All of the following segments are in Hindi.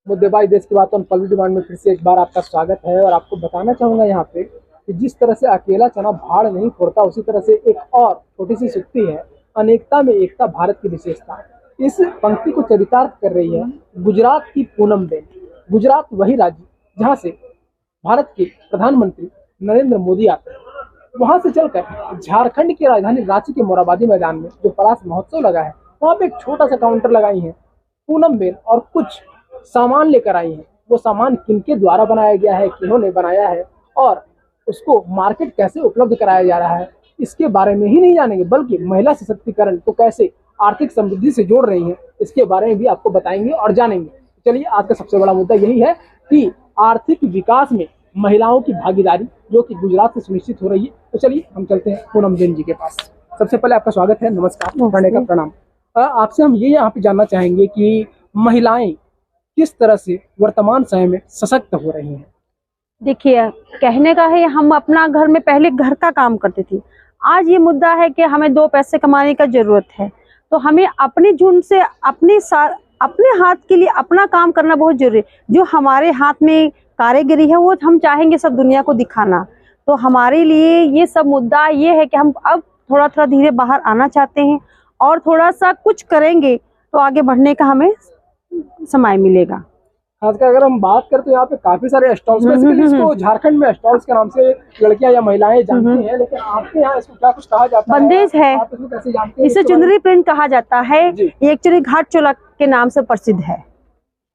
मुद्देबाज देश की बात ऑन पॉलिटिकल डिमांड में फिर से एक बार आपका स्वागत है। और आपको बताना चाहूंगा यहाँ पे कि जिस तरह से अकेला चना भाड़ नहीं फोड़ता, उसी तरह से एक और छोटी सी सूक्ति है, अनेकता में एकता भारत की विशेषता। इस पंक्ति को चरितार्थ कर रही है गुजरात की पूनम बेन। गुजरात वही राज्य जहाँ से भारत के प्रधानमंत्री नरेंद्र मोदी आते हैं। वहां से चलकर झारखंड की राजधानी रांची के मोराबादी मैदान में जो पलाश महोत्सव लगा है, वहां पे एक छोटा सा काउंटर लगाई है पूनम बेन और कुछ सामान लेकर आई हैं। वो सामान किनके द्वारा बनाया गया है, किन्होंने बनाया है और उसको मार्केट कैसे उपलब्ध कराया जा रहा है, इसके बारे में ही नहीं जानेंगे, बल्कि महिला सशक्तिकरण को कैसे आर्थिक समृद्धि से जोड़ रही है, इसके बारे में भी आपको बताएंगे और जानेंगे। चलिए, आज का सबसे बड़ा मुद्दा यही है कि आर्थिक विकास में महिलाओं की भागीदारी जो कि गुजरात से सुनिश्चित हो रही है। तो चलिए हम चलते हैं पूनम बेन जी के पास। सबसे पहले आपका स्वागत है, नमस्कार, पढ़ने का प्रणाम। आपसे हम ये यहाँ पे जानना चाहेंगे कि महिलाएं किस तरह से वर्तमान समय में सशक्त हो रही हैं। देखिए, कहने का है हम अपना घर में पहले घर का काम करते थे। आज ये मुद्दा है कि हमें दो पैसे कमाने का जरूरत है, तो हमें अपने झुंड से अपने हाथ के लिए अपना काम करना बहुत जरूरी है। जो हमारे हाथ में कारीगरी है वो हम चाहेंगे सब दुनिया को दिखाना। तो हमारे लिए ये सब मुद्दा ये है कि हम अब थोड़ा थोड़ा धीरे बाहर आना चाहते हैं और थोड़ा सा कुछ करेंगे तो आगे बढ़ने का हमें समय मिलेगा। खासकर अगर हम बात करें तो यहाँ पे काफी सारे स्टॉल्स, बेसिकली इसको झारखंड में स्टॉल्स के नाम से लड़कियां या महिलाएं जानती हैं, लेकिन आपके यहाँ इसको क्या कुछ कहा जाता है? बंदेज है, आप इसको कैसे जानते हैं? इसे चुनरी प्रिंट कहा जाता है। ये एक्चुअली घाट चोला के नाम से प्रसिद्ध है।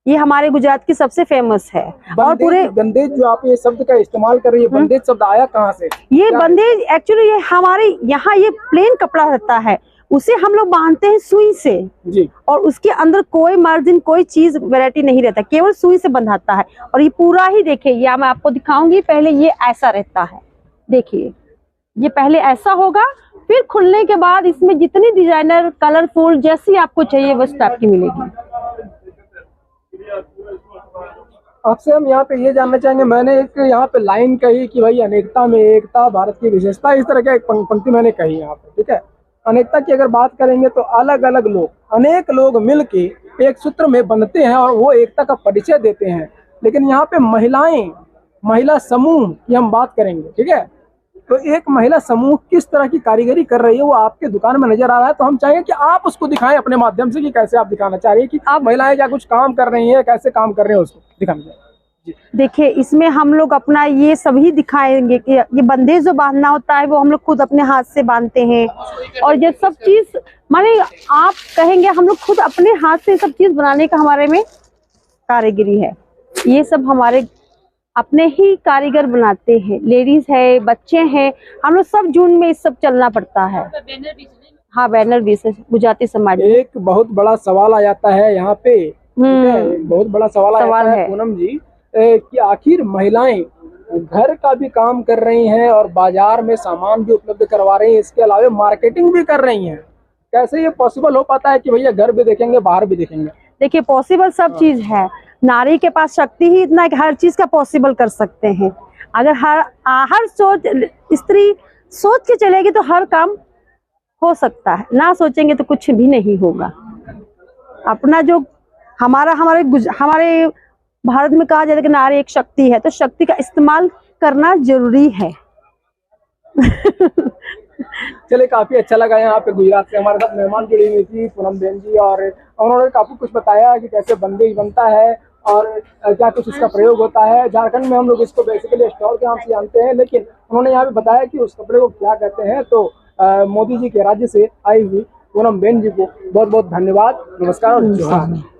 ये हमारे गुजरात की सबसे फेमस है। और पूरे बंदेज जो आप ये शब्द का इस्तेमाल कर रही है, बंदेज शब्द आया कहाँ से? ये बंदेज एक्चुअली ये हमारे यहाँ ये प्लेन कपड़ा रहता है, उसे हम लोग बांधते हैं सुई से जी। और उसके अंदर कोई मार्जिन कोई चीज वैरायटी नहीं रहता, केवल सुई से बंधाता है। और ये पूरा ही देखिए, या मैं आपको दिखाऊंगी। पहले ये ऐसा रहता है, देखिए ये पहले ऐसा होगा, फिर खुलने के बाद इसमें जितनी डिजाइनर कलरफुल जैसी आपको चाहिए बस टाइप की मिलेगी। आपसे हम यहाँ पे ये जानना चाहेंगे, मैंने एक यहाँ पे लाइन कही कि भाई अनेकता में एकता भारत की विशेषता, इस तरह की एक पंक्ति मैंने कही यहाँ पे, ठीक है। अनेकता की अगर बात करेंगे तो अलग अलग लोग, अनेक लोग मिलके एक सूत्र में बंधते हैं और वो एकता का परिचय देते हैं। लेकिन यहाँ पे महिला समूह की हम बात करेंगे, ठीक है। तो एक महिला समूह किस तरह की कारीगरी कर रही है वो आपके दुकान में नजर आ रहा है, तो हम चाहेंगे कि आप उसको दिखाएं अपने माध्यम से कि कैसे आप दिखाना चाह रही है कि आप महिलाएं क्या कुछ काम कर रही हैं, कैसे काम कर रहे हैं, उसको दिखाना। देखिए, इसमें हम लोग अपना ये सभी दिखाएंगे कि ये बंदेज जो बांधना होता है वो हम लोग खुद अपने हाथ से बांधते हैं। और ये सब चीज माने आप कहेंगे हम लोग खुद अपने हाथ से सब चीज बनाने का हमारे में कारीगरी है। ये सब हमारे अपने ही कारीगर बनाते हैं। लेडीज है, बच्चे हैं, हम लोग सब जून में इस सब चलना पड़ता है। हाँ, बैनर भी से गुजराती समाज। एक बहुत बड़ा सवाल आ जाता है यहाँ पे, बहुत बड़ा सवाल आ जाता है पूनम जी, कि आखिर महिलाएं घर का भी काम कर रही हैं और बाजार में सामान भी उपलब्ध करवा रही हैं, इसके अलावा मार्केटिंग भी कर रही हैं। कैसे ये पॉसिबल हो पाता है कि भैया घर भी देखेंगे बाहर भी देखेंगे? देखिए, पॉसिबल सब चीज है। नारी के पास शक्ति ही इतना है कि हर चीज का पॉसिबल कर सकते हैं। अगर हर स्त्री सोच के चलेगी तो हर काम हो सकता है, ना सोचेंगे तो कुछ भी नहीं होगा। अपना जो हमारे भारत में कहा जाता है कि नारी एक शक्ति है, तो शक्ति का इस्तेमाल करना जरूरी है। चलिए, काफी अच्छा लगा। यहाँ पे गुजरात से हमारे साथ मेहमान जुड़ी हुई थी पूनम बेन जी, और उन्होंने काफी कुछ बताया कि कैसे बंदेज बनता है और क्या कुछ इसका प्रयोग होता है। झारखंड में हम लोग इसको बेसिकली स्टॉल के नाम से जानते हैं, लेकिन उन्होंने यहाँ पे बताया कि उस कपड़े को क्या कहते हैं। तो मोदी जी के राज्य से आई हुई पूनम बेन जी को बहुत बहुत धन्यवाद, नमस्कार और जोहार।